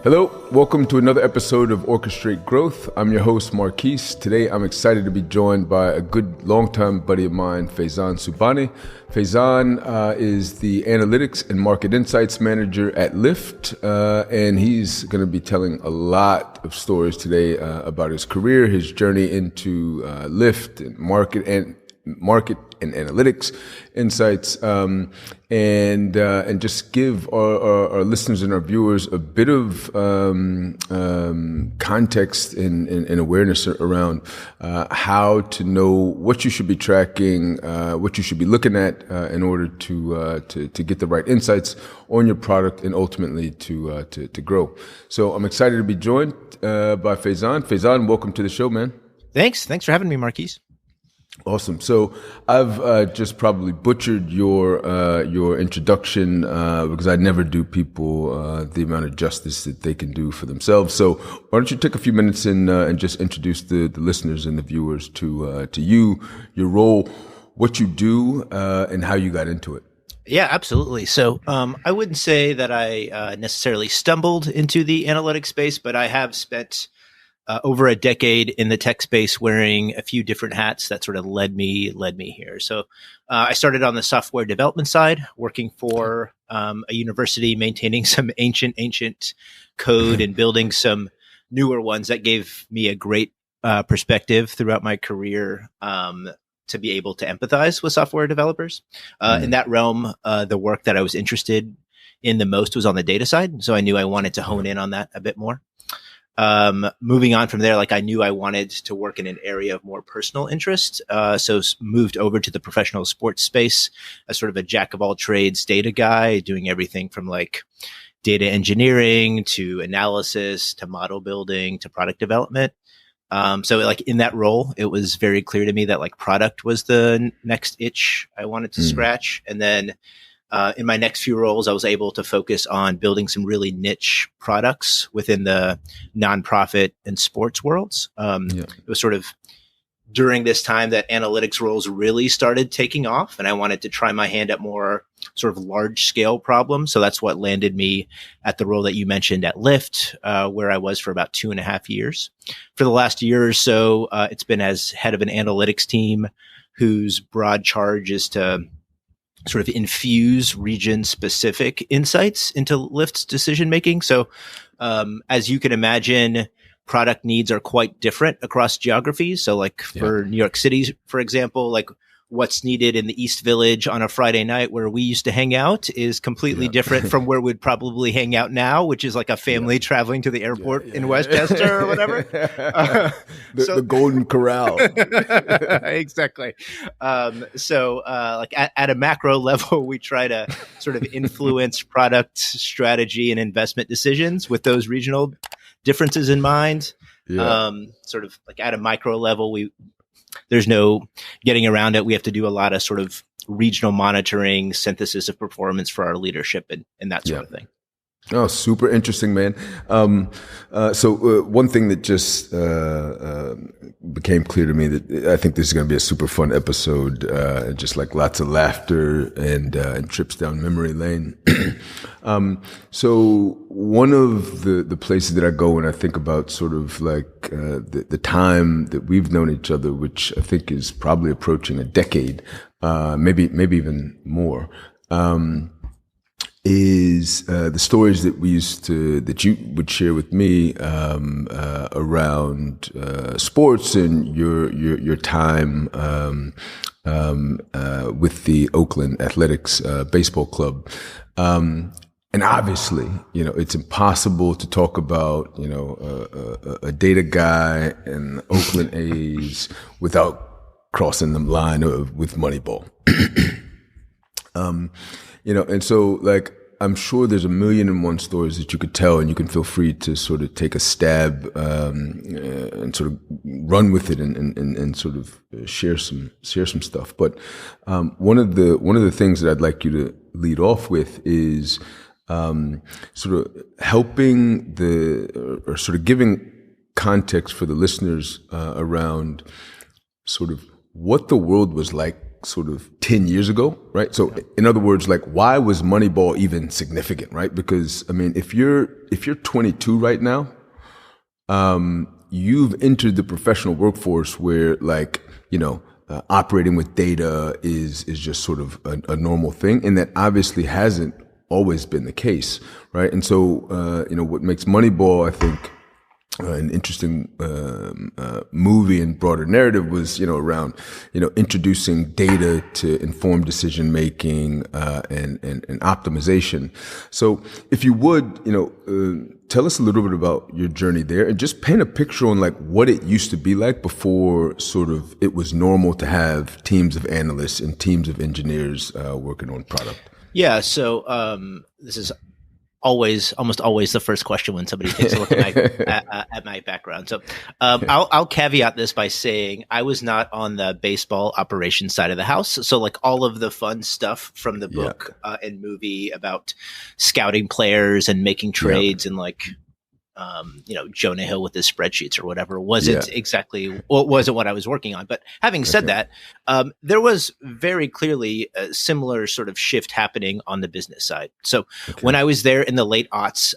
Hello, welcome to another episode of Orchestrate Growth. I'm your host, Marquise. Today, I'm excited to be joined by a good longtime buddy of mine, Faizan Subhani. Faizan is the Analytics and Market Insights Manager at Lyft, and he's going to be telling a lot of stories today about his career, his journey into Lyft and market and analytics insights, and just give our listeners and our viewers a bit of context and awareness around how to know what you should be tracking, what you should be looking at in order to get the right insights on your product and ultimately to grow. So I'm excited to be joined by Faizan. Faizan, welcome to the show, man. Thanks for having me, Marquise. Awesome. So I've just probably butchered your introduction because I never do people the amount of justice that they can do for themselves. So why don't you take a few minutes and just introduce the listeners and the viewers to you, your role, what you do, and how you got into it. Yeah, absolutely. So I wouldn't say that I necessarily stumbled into the analytics space, but I have spent over a decade in the tech space wearing a few different hats that sort of led me here. So I started on the software development side, working for a university, maintaining some ancient code and building some newer ones that gave me a great perspective throughout my career to be able to empathize with software developers. In that realm, the work that I was interested in the most was on the data side. So I knew I wanted to hone in on that a bit more. Moving on from there, I knew I wanted to work in an area of more personal interest. So moved over to the professional sports space as sort of a jack of all trades data guy, doing everything from data engineering to analysis to model building to product development. So in that role, it was very clear to me that product was the next itch I wanted to scratch. And then in my next few roles, I was able to focus on building some really niche products within the nonprofit and sports worlds. It was sort of during this time that analytics roles really started taking off, and I wanted to try my hand at more sort of large scale problems. So that's what landed me at the role that you mentioned at Lyft, where I was for about 2.5 years. For the last year or so, it's been as head of an analytics team whose broad charge is to sort of infuse region-specific insights into Lyft's decision-making. So as you can imagine, product needs are quite different across geographies. So for New York City, for example, what's needed in the East Village on a Friday night where we used to hang out is completely different from where we'd probably hang out now, which is a family traveling to the airport in Westchester or whatever. The Golden Corral. Exactly. At a macro level, we try to sort of influence product strategy and investment decisions with those regional differences in mind. Sort of at a micro level, there's no getting around it. We have to do a lot of sort of regional monitoring, synthesis of performance for our leadership and that sort of thing. Oh, super interesting, man. So one thing that just became clear to me that I think this is going to be a super fun episode, just lots of laughter and trips down memory lane. So one of the places that I go when I think about sort of the time that we've known each other, which I think is probably approaching a decade, maybe even more, is the stories that you would share with me around sports and your time with the Oakland Athletics baseball club. And obviously, it's impossible to talk about, a data guy and Oakland A's without crossing the line with Moneyball. And so I'm sure there's 1,000,001 stories that you could tell, and you can feel free to sort of take a stab and sort of run with it and sort of share some stuff. But one of the things that I'd like you to lead off with is sort of helping or sort of giving context for the listeners around sort of what the world was like sort of 10 years ago, right? So in other words, like, why was Moneyball even significant, right? Because I mean, if you're 22 right now, you've entered the professional workforce where, like, operating with data is just sort of a normal thing, and that obviously hasn't always been the case, right? And so, what makes Moneyball, I think, an interesting movie and broader narrative was, around, introducing data to inform decision making and optimization. So, if you would, tell us a little bit about your journey there, and just paint a picture on like what it used to be like before sort of it was normal to have teams of analysts and teams of engineers working on product. Yeah. So this is almost always the first question when somebody takes a look at my background. So I'll caveat this by saying I was not on the baseball operations side of the house. So like all of the fun stuff from the book and movie about scouting players and making trades and like Jonah Hill with his spreadsheets or whatever wasn't what I was working on. But having said that, there was very clearly a similar sort of shift happening on the business side. So when I was there in the late aughts,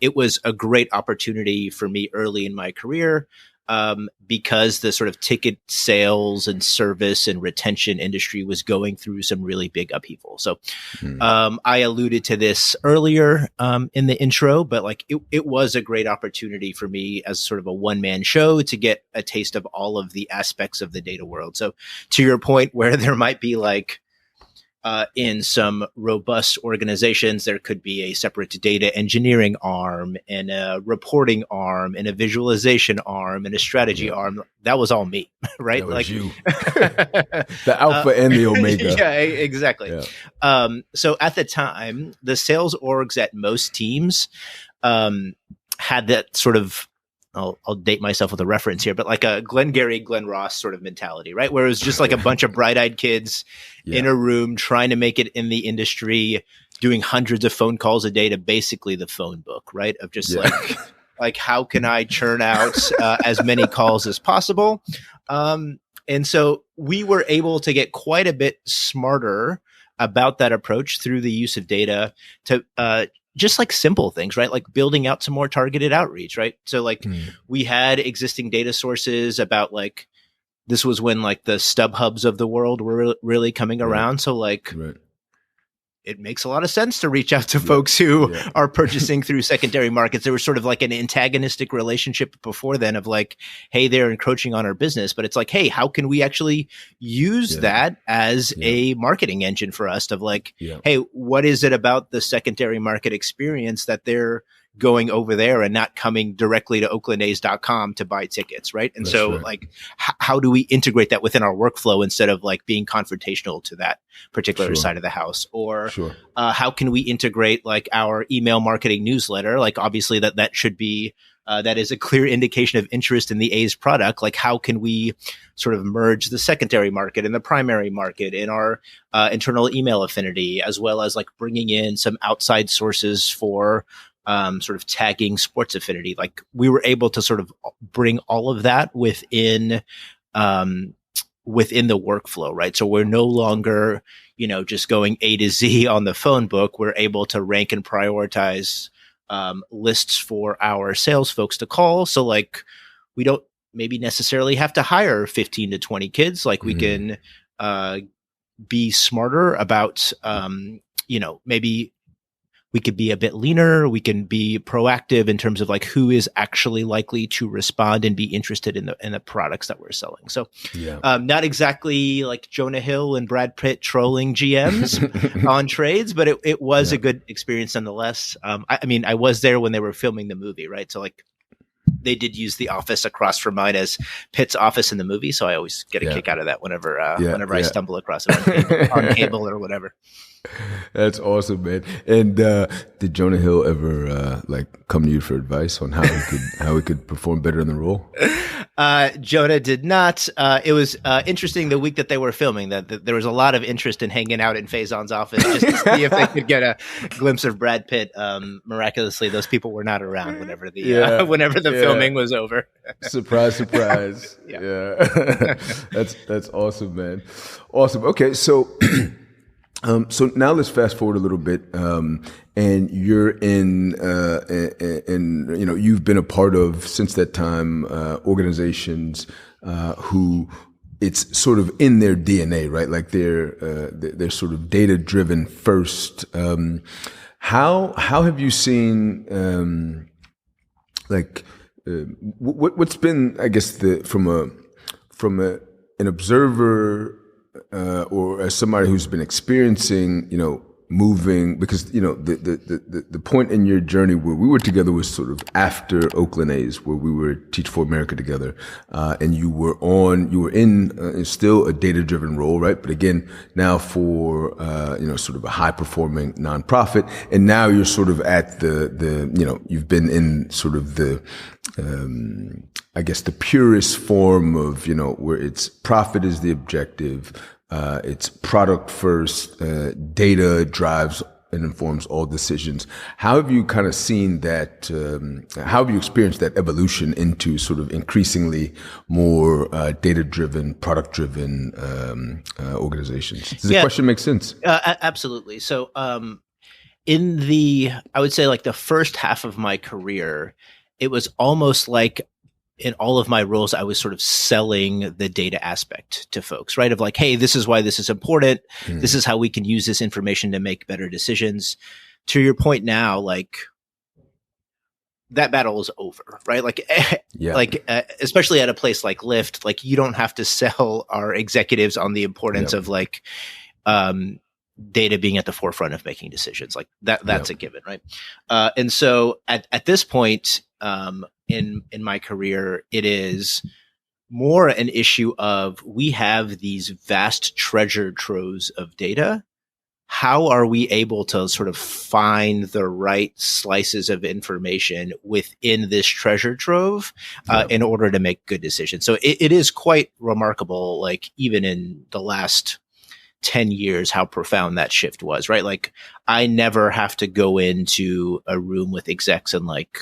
it was a great opportunity for me early in my career. Because the sort of ticket sales and service and retention industry was going through some really big upheaval. So, I alluded to this earlier, in the intro, but like it was a great opportunity for me as sort of a one-man show to get a taste of all of the aspects of the data world. So to your point, where there might be like, in some robust organizations, there could be a separate data engineering arm and a reporting arm and a visualization arm and a strategy arm. That was all me, right? That was you. The alpha and the omega. Yeah, exactly. Yeah. So at the time, the sales orgs at most teams had that sort of, I'll date myself with a reference here, but like a Glengarry, Glen Ross sort of mentality, right? Where it was just like a bunch of bright-eyed kids in a room trying to make it in the industry, doing hundreds of phone calls a day to basically the phone book, right? Of just like how can I churn out as many calls as possible? And so we were able to get quite a bit smarter about that approach through the use of data to just like simple things, right? Like building out some more targeted outreach, right? So like we had existing data sources about like, this was when like the StubHubs of the world were really coming around. So like it makes a lot of sense to reach out to folks who are purchasing through secondary markets. There was sort of like an antagonistic relationship before then of like, hey, they're encroaching on our business, but it's like, hey, how can we actually use that as a marketing engine for us of like, hey, what is it about the secondary market experience that they're going over there and not coming directly to oaklanda's.com to buy tickets, right? And like, how do we integrate that within our workflow instead of like being confrontational to that particular side of the house? Or how can we integrate like our email marketing newsletter? Like obviously that should be, that is a clear indication of interest in the A's product. Like how can we sort of merge the secondary market and the primary market in our internal email affinity, as well as like bringing in some outside sources for sort of tagging sports affinity. Like we were able to sort of bring all of that within the workflow, right? So we're no longer, just going A to Z on the phone book. We're able to rank and prioritize lists for our sales folks to call. So like we don't maybe necessarily have to hire 15 to 20 kids. Like we can be smarter about, maybe we could be a bit leaner. We can be proactive in terms of like who is actually likely to respond and be interested in the products that we're selling. So, not exactly like Jonah Hill and Brad Pitt trolling GMs on trades, but it was a good experience nonetheless. I was there when they were filming the movie, right? So like they did use the office across from mine as Pitt's office in the movie. So I always get a kick out of that whenever I stumble across it on cable or whatever. That's awesome, man. And did Jonah Hill ever come to you for advice on how he could perform better in the role? Jonah did not. It was interesting the week that they were filming that there was a lot of interest in hanging out in Faizan's office just to see if they could get a glimpse of Brad Pitt. Miraculously, those people were not around whenever the filming was over. Surprise, surprise. Yeah. That's awesome, man. Awesome. Okay, so so now let's fast forward a little bit, and you're in you've been a part of since that time organizations who it's sort of in their DNA, right? Like they're sort of data driven first. How have you seen what's been, I guess, from an observer or as somebody who's been experiencing, moving, because, the point in your journey where we were together was sort of after Oakland A's, where we were Teach for America together. And you were in still a data driven role, right? But again, now for, sort of a high performing nonprofit. And now you're sort of at you've been in sort of the, I guess the purest form of, where it's profit is the objective. It's product first, data drives and informs all decisions. How have you kind of seen that, how have you experienced that evolution into sort of increasingly more, data driven, product driven, organizations? Does the question make sense? Absolutely. So, I would say like the first half of my career, it was almost like in all of my roles, I was sort of selling the data aspect to folks, right? Of like, hey, this is why this is important. This is how we can use this information to make better decisions. To your point now, like that battle is over, right? Like, especially at a place like Lyft, like you don't have to sell our executives on the importance of like, data being at the forefront of making decisions like that. That's a given, right? And so at this point, in my career, it is more an issue of we have these vast treasure troves of data. How are we able to sort of find the right slices of information within this treasure trove in order to make good decisions? So it is quite remarkable, like even in the last 10 years, how profound that shift was, right? Like I never have to go into a room with execs and like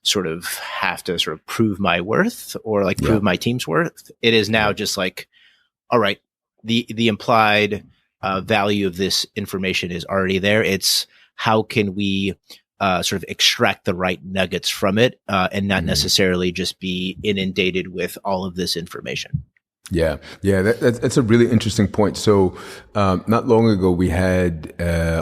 sort of have to sort of prove my worth or like prove my team's worth. It is now just like, all right, the implied value of this information is already there. It's how can we sort of extract the right nuggets from it and not necessarily just be inundated with all of this information. Yeah. That's a really interesting point. So, not long ago we had,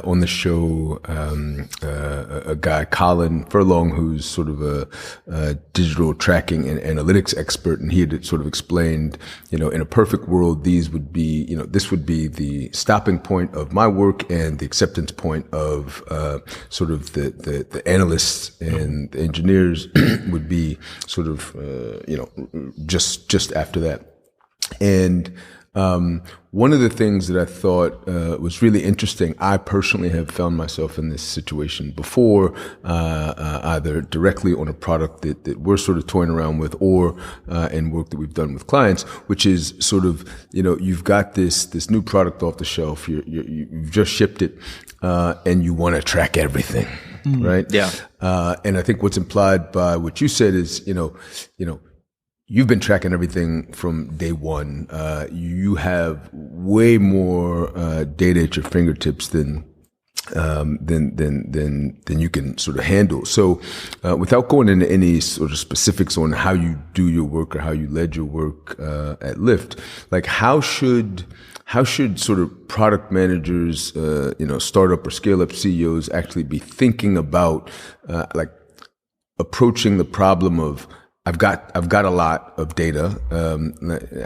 on the show, a guy, Colin Furlong, who's sort of a digital tracking and analytics expert. And he had sort of explained, in a perfect world, this would be the stopping point of my work and the acceptance point of, sort of the analysts and the engineers would be sort of, just after that. And one of the things that I thought was really interesting, I personally have found myself in this situation before, either directly on a product that we're sort of toying around with or in work that we've done with clients, which is sort of, you've got this new product off the shelf, you've just shipped it, and you want to track everything, right? Yeah. And I think what's implied by what you said is, you've been tracking everything from day one. You have way more data at your fingertips than you can sort of handle. So, without going into any sort of specifics on how you do your work or how you led your work at Lyft, like how should sort of product managers, startup or scale up CEOs actually be thinking about like approaching the problem of I've got a lot of data.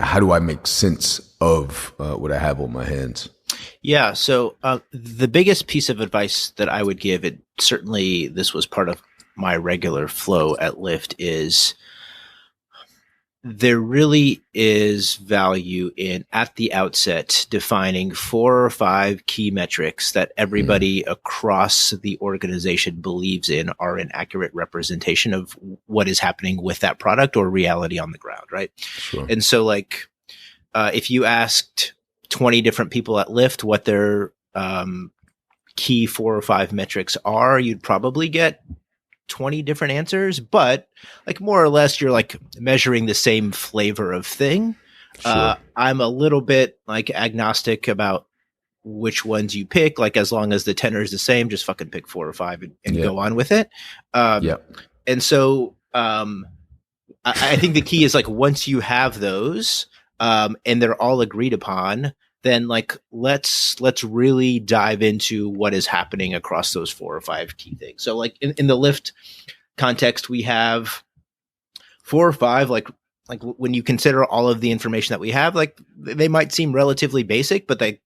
How do I make sense of what I have on my hands? Yeah. So the biggest piece of advice that I would give, and certainly this was part of my regular flow at Lyft, is there really is value in, at the outset, defining 4 or 5 key metrics that everybody across the organization believes in are an accurate representation of what is happening with that product or reality on the ground, right? Sure. And so, like, if you asked 20 different people at Lyft what their key 4 or 5 metrics are, you'd probably get 20 different answers, but like more or less you're like measuring the same flavor of thing. Sure. I'm a little bit like agnostic about which ones you pick. Like, as long as the tenor is the same, just fucking pick 4 or 5 and go on with it. And so I think the key is like, once you have those and they're all agreed upon, then like let's really dive into what is happening across those 4 or 5 key things. So like in the Lyft context, we have 4 or 5, like when you consider all of the information that we have, like they might seem relatively basic, but they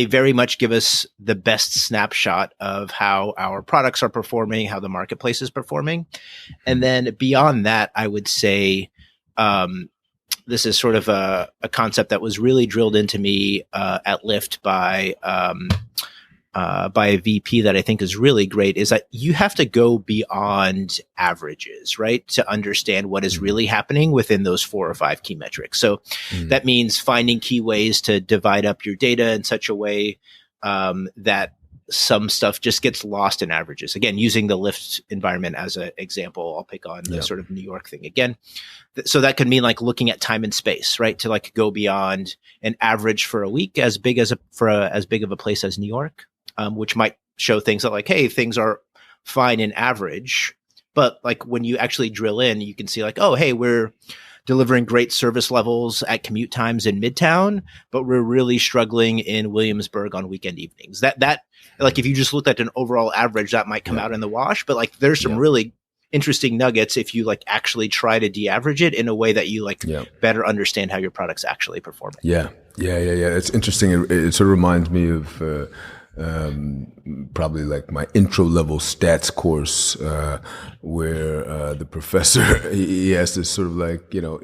very much give us the best snapshot of how our products are performing, how the marketplace is performing. And then beyond that, I would say, this is sort of a concept that was really drilled into me at Lyft by a VP that I think is really great, is that you have to go beyond averages, right, to understand what is really happening within those 4 or 5 key metrics. So that means finding key ways to divide up your data in such a way that some stuff just gets lost in averages. Again, using the Lyft environment as an example, I'll pick on the sort of New York thing again. So that could mean like looking at time and space, right? To like go beyond an average for a week as big of a place as New York, which might show things that like, hey, things are fine in average. But like when you actually drill in, you can see like, oh, hey, we're delivering great service levels at commute times in Midtown, but we're really struggling in Williamsburg on weekend evenings. That like, if you just looked at an overall average, that might come out in the wash, but like there's some really interesting nuggets if you like actually try to de-average it in a way that you like better understand how your product's actually performing. Yeah. It's interesting. It sort of reminds me of probably like my intro level stats course, where the professor he has this sort of like, you know,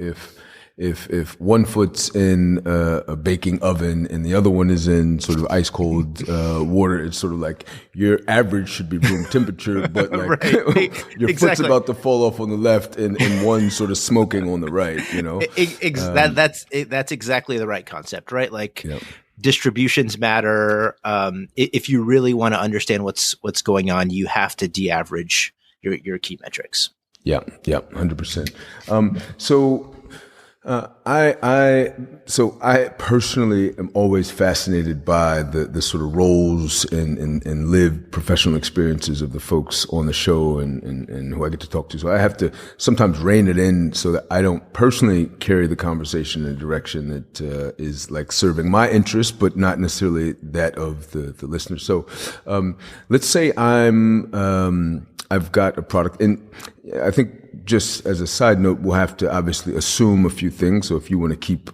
if one foot's in a baking oven and the other one is in sort of ice cold water, it's sort of like your average should be room temperature, but like your foot's about to fall off on the left and one sort of smoking on the right, you know. That's exactly the right concept, right? Like distributions matter. If you really want to understand what's going on, you have to de-average your key metrics. Yeah, 100%. I personally am always fascinated by the sort of roles and lived professional experiences of the folks on the show and who I get to talk to. So I have to sometimes rein it in so that I don't personally carry the conversation in a direction that is like serving my interest, but not necessarily that of the listener. So let's say I've got a product, and I think just as a side note, we'll have to obviously assume a few things. So if you want to keep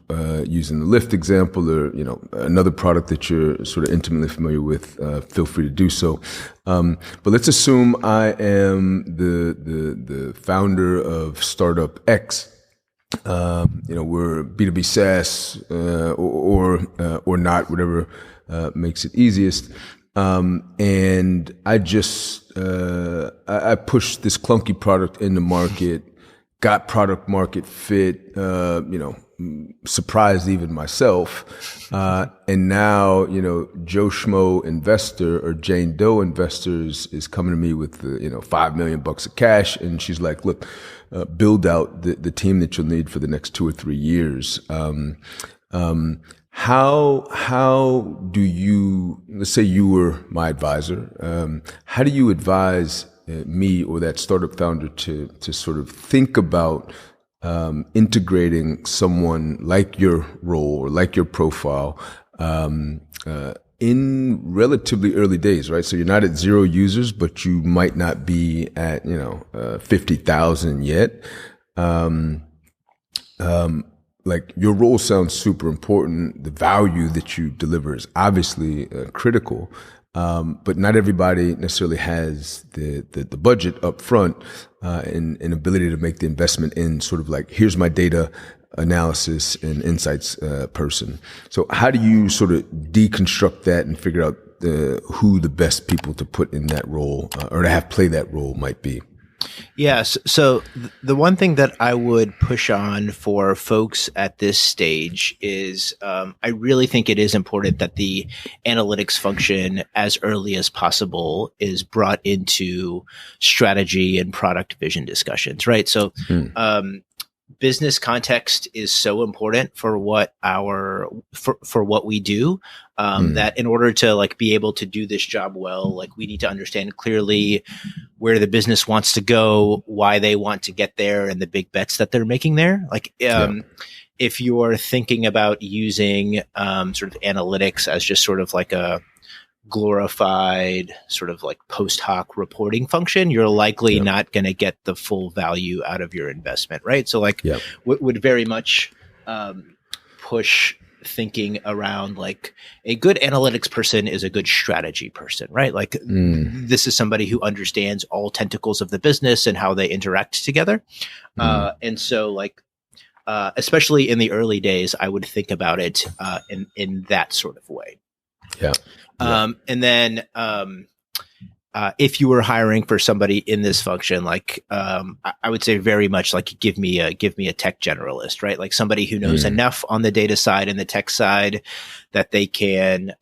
using the Lyft example, or you know another product that you're sort of intimately familiar with, feel free to do so. But let's assume I am the founder of Startup X. We're B2B SaaS or not, whatever makes it easiest. And I just, I pushed this clunky product in the market, got product market fit, surprised even myself. And now, Joe Schmo investor or Jane Doe investors is coming to me with, $5 million of cash. And she's like, look, build out the team that you'll need for the next 2 or 3 years. How do you, let's say you were my advisor, how do you advise me or that startup founder to sort of think about integrating someone like your role or like your profile in relatively early days, right? So you're not at 0 users, but you might not be at 50,000 yet. Like your role sounds super important. The value that you deliver is obviously critical. but not everybody necessarily has the budget up front and ability to make the investment in sort of like, here's my data analysis and insights person. So how do you sort of deconstruct that and figure out who the best people to put in that role or to have play that role might be? Yes. So the one thing that I would push on for folks at this stage is I really think it is important that the analytics function as early as possible is brought into strategy and product vision discussions, right? So business context is so important for what for what we do, that in order to like be able to do this job well, like we need to understand clearly where the business wants to go, why they want to get there, and the big bets that they're making there. Like, if you're thinking about using sort of analytics as just sort of like a glorified sort of like post hoc reporting function, you're likely not going to get the full value out of your investment, right? So like would very much push thinking around like a good analytics person is a good strategy person, right? Like this is somebody who understands all tentacles of the business and how they interact together. And so like, especially in the early days, I would think about it in that sort of way. And then if you were hiring for somebody in this function, like I would say very much like give me a tech generalist, right? Like somebody who knows enough on the data side and the tech side that they can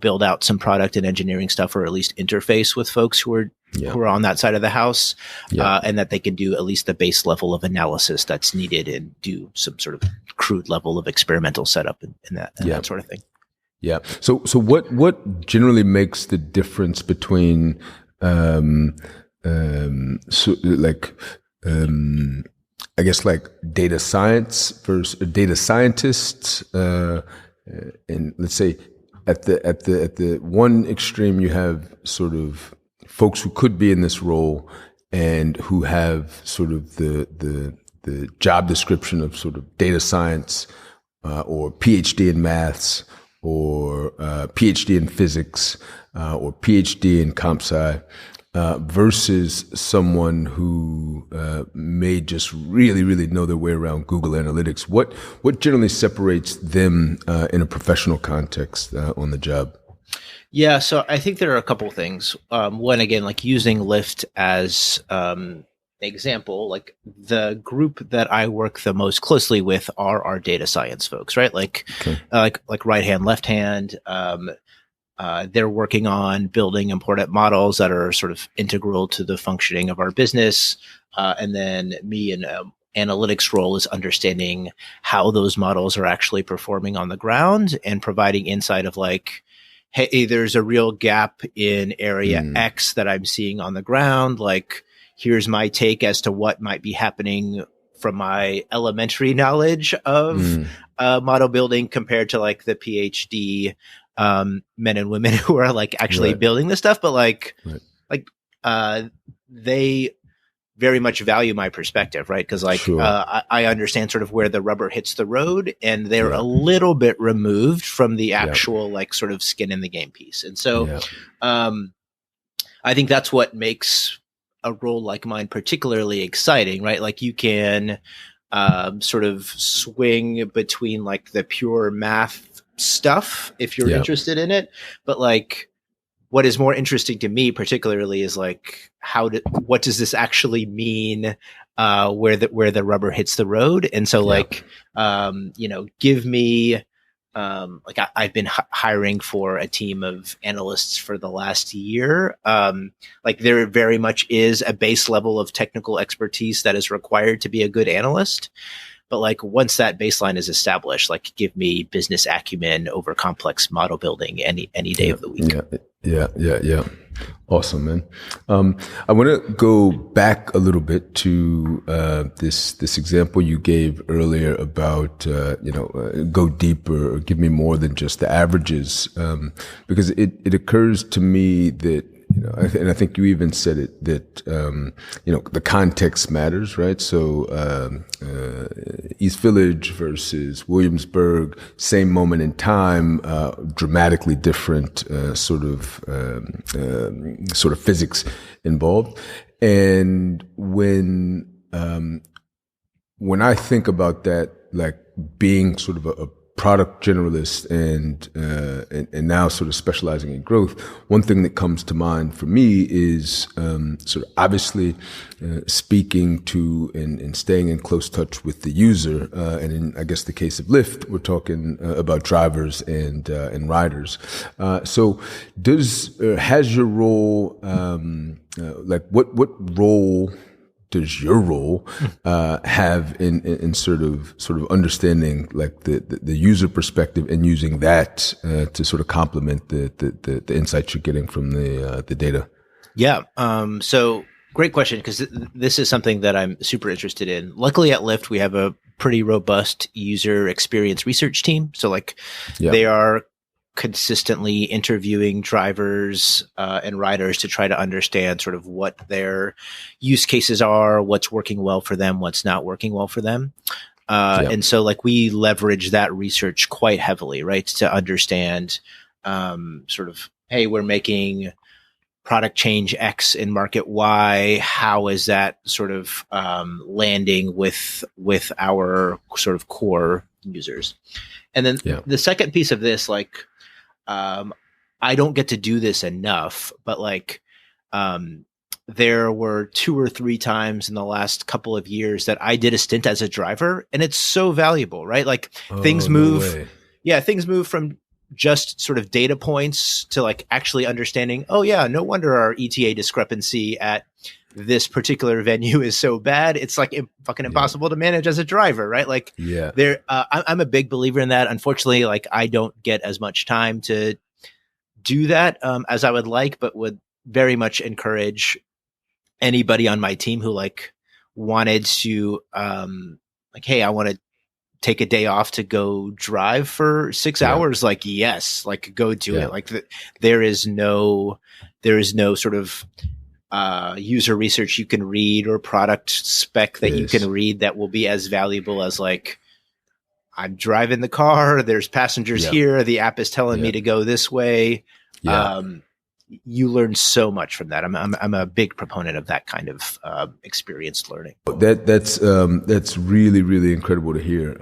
build out some product and engineering stuff, or at least interface with folks who are on that side of the house, and that they can do at least the base level of analysis that's needed and do some sort of crude level of experimental setup and that sort of thing. Yeah. So what generally makes the difference between, I guess like data science versus data scientists, and let's say at the one extreme you have sort of folks who could be in this role and who have sort of the job description of sort of data science, or PhD in maths, or PhD in physics, or PhD in comp sci, versus someone who may just really, really know their way around Google Analytics. What generally separates them in a professional context on the job? Yeah, so I think there are a couple of things. One, again, like using Lyft as example, like the group that I work the most closely with are our data science folks, right? Like, like right hand, left hand. They're working on building important models that are sort of integral to the functioning of our business. And then me in analytics role is understanding how those models are actually performing on the ground and providing insight of like, hey, there's a real gap in area X that I'm seeing on the ground. Like, here's my take as to what might be happening from my elementary knowledge of model building compared to like the PhD men and women who are like actually building this stuff. But like they very much value my perspective, right? Because like I understand sort of where the rubber hits the road, and they're a little bit removed from the actual like sort of skin in the game piece. And so I think that's what makes a role like mine particularly exciting, right? Like you can sort of swing between like the pure math stuff if you're interested in it, but like what is more interesting to me particularly is like what does this actually mean where the rubber hits the road? And so like give me like I've been hiring for a team of analysts for the last year. Like there very much is a base level of technical expertise that is required to be a good analyst. But like once that baseline is established, like give me business acumen over complex model building any day of the week. Yeah. Awesome, man. I want to go back a little bit to this example you gave earlier about go deeper or give me more than just the averages, because it occurs to me that and I think you even said it that the context matters, right? So East Village versus Williamsburg, same moment in time, dramatically different sort of physics involved. And when I think about that, like being sort of a product generalist and now sort of specializing in growth, one thing that comes to mind for me is sort of obviously speaking to and staying in close touch with the user. And in, I guess, the case of Lyft, we're talking about drivers and riders. So has your role, what role does your role have in sort of understanding like the user perspective and using that to sort of complement the insights you're getting from the data? Yeah. So great question, because this is something that I'm super interested in. Luckily at Lyft, we have a pretty robust user experience research team. So they are consistently interviewing drivers and riders to try to understand sort of what their use cases are, what's working well for them, what's not working well for them. And so we leverage that research quite heavily, right? To understand sort of, hey, we're making product change X in market Y. How is that sort of landing with our sort of core users? And then the second piece of this, I don't get to do this enough, but there were 2 or 3 times in the last couple of years that I did a stint as a driver, and it's so valuable, right? Things move. No, things move from just sort of data points to actually understanding, oh yeah, no wonder our ETA discrepancy at this particular venue is so bad. It's fucking impossible to manage as a driver, right? I'm a big believer in that. Unfortunately, I don't get as much time to do that as I would like, but would very much encourage anybody on my team who wanted to hey, I want to take a day off to go drive for 6 hours. Yes, go do it. There is no sort of user research you can read or product spec that you can read that will be as valuable as I'm driving the car, there's passengers here, the app is telling me to go this way. You learn so much from that. I'm a big proponent of that kind of experienced learning. That's really, really incredible to hear,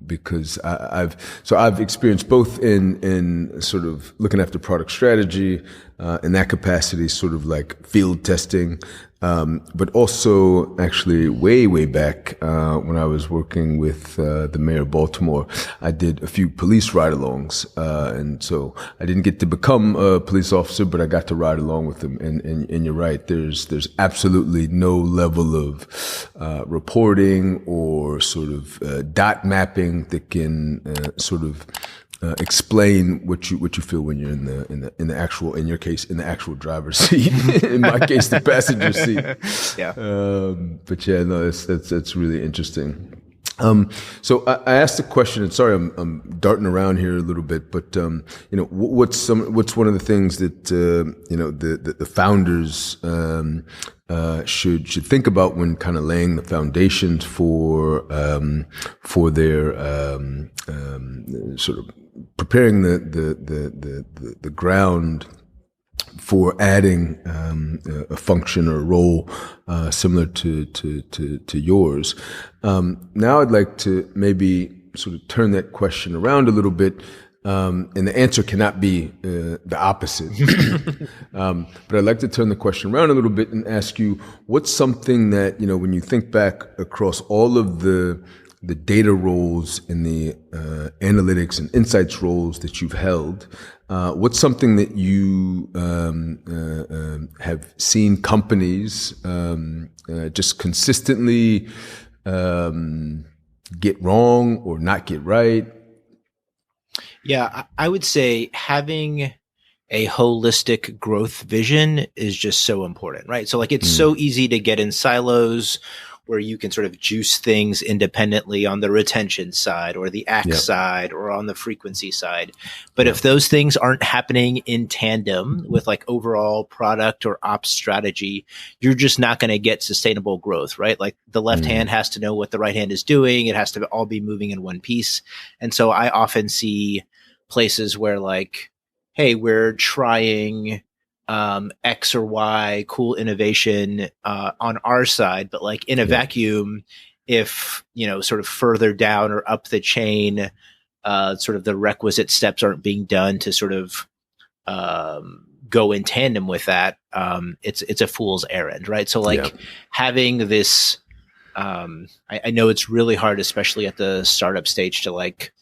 because I've experienced both in sort of looking after product strategy in that capacity, sort of field testing, but also actually way back when I was working with the mayor of Baltimore, I did a few police ride-alongs, and so I didn't get to become a police officer, but I got to ride along with them. And you're right, there's absolutely no level of reporting or sort of dot mapping that can sort of explain what you feel when you're in the actual, in your case, in the actual driver's seat. In my case, the passenger seat. But no, that's really interesting. So I asked the question, and sorry, I'm darting around here a little bit, but what's one of the things that the founders should think about when kind of laying the foundations for their sort of preparing the ground for adding a function or a role similar to yours. Now I'd like to maybe sort of turn that question around a little bit, and the answer cannot be the opposite. But I'd like to turn the question around a little bit and ask you, what's something that, when you think back across all of the data roles and the analytics and insights roles that you've held, what's something that you have seen companies just consistently get wrong or not get right? Yeah, I would say having a holistic growth vision is just so important, right? So it's so easy to get in silos where you can sort of juice things independently on the retention side or the act side or on the frequency side. But if those things aren't happening in tandem with like overall product or ops strategy, you're just not going to get sustainable growth, right? Like the left hand has to know what the right hand is doing. It has to all be moving in one piece. And so I often see places where like, hey, we're trying X or Y cool innovation on our side, but like in a vacuum, if, sort of further down or up the chain, sort of the requisite steps aren't being done to sort of go in tandem with that, it's a fool's errand, right? So like having this, I know it's really hard, especially at the startup stage, to like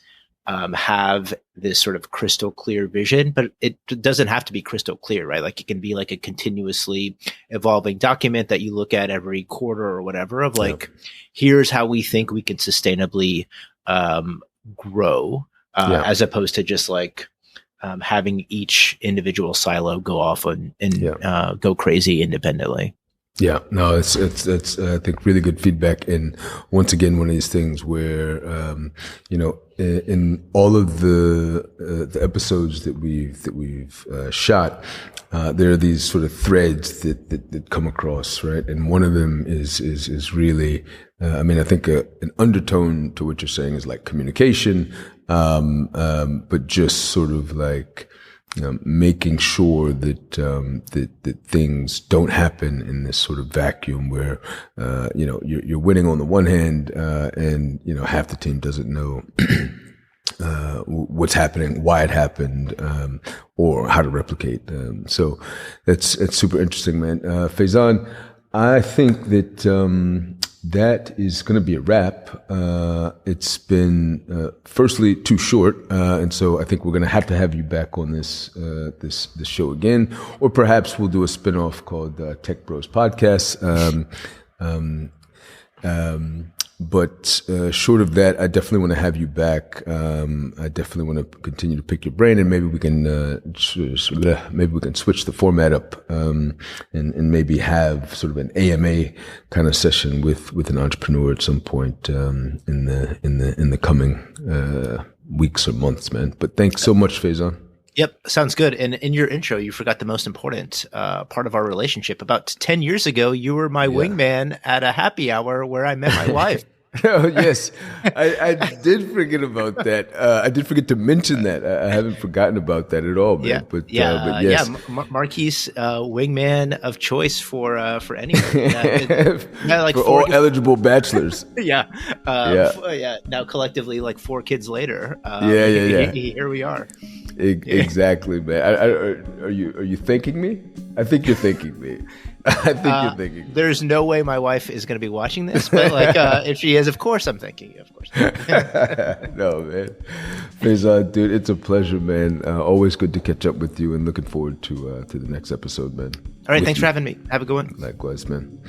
have this sort of crystal clear vision, but it doesn't have to be crystal clear, right? Like it can be like a continuously evolving document that you look at every quarter or whatever of like, here's how we think we can sustainably grow, as opposed to just like having each individual silo go off and go crazy independently. Yeah, no, it's I think really good feedback, and once again one of these things where in all of the episodes that we've shot, there are these sort of threads that come across, right? And one of them is really, I think an undertone to what you're saying is like communication, but just sort of like, making sure that that things don't happen in this sort of vacuum where you're winning on the one hand, and half the team doesn't know what's happening, why it happened, or how to replicate. So it's super interesting, man. Faizan, I think that that is going to be a wrap. It's been, firstly, too short. And so I think we're going to have you back on this show again, or perhaps we'll do a spinoff called Tech Bros Podcast. But short of that, I definitely want to have you back. I definitely want to continue to pick your brain, and maybe we can switch the format up, and maybe have sort of an AMA kind of session with an entrepreneur at some point in the coming weeks or months, man. But thanks so much, Faizan. Yep. Sounds good. And in your intro, you forgot the most important part of our relationship. About 10 years ago, you were my wingman at a happy hour where I met my wife. Oh, yes. I did forget about that. I did forget to mention that. I haven't forgotten about that at all, man. Yeah. But yes. Marquise, wingman of choice for anyone. Like for all eligible bachelors. Now collectively, like 4 kids later. Here we are. Exactly, man. Are you thanking me? I think you're thanking me. I think you're thanking me. There's no way my wife is going to be watching this, but like, if she is, of course I'm thanking you. Of course. No, man. Faizan, dude, it's a pleasure, man. Always good to catch up with you, and looking forward to the next episode, man. All right, thanks for having me. Have a good one. Likewise, man.